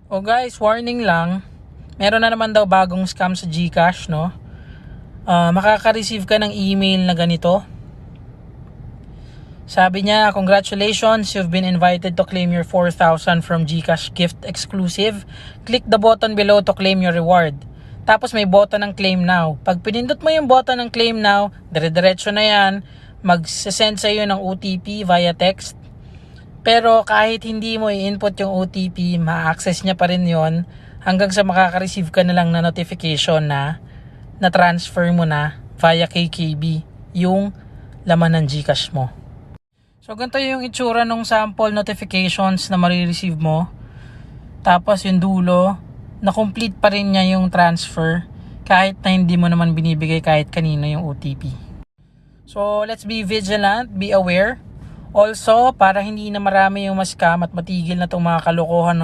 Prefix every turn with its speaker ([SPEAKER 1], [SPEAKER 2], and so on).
[SPEAKER 1] O guys, warning lang. Meron na naman daw bagong scam sa GCash, no? Makaka-receive ka ng email na ganito. Sabi niya, congratulations, you've been invited to claim your 4,000 from GCash Gift Exclusive. Click the button below to claim your reward. Tapos may button ng claim now. Pag pinindot mo yung button ng claim now, dire-diretso na yan, mag-send sa iyo ng OTP via text. Pero kahit hindi mo i-input yung OTP, ma-access niya pa rin yon hanggang sa makaka-receive ka na lang na notification na na-transfer mo na via KKB yung laman ng GCash mo. So ganito yung itsura ng sample notifications na marireceive mo. Tapos yung dulo, na-complete pa rin niya yung transfer kahit na hindi mo naman binibigay kahit kanino yung OTP. So let's be vigilant, be aware. Also, para hindi na marami yung ma-scam at matigil na itong mga kalokohan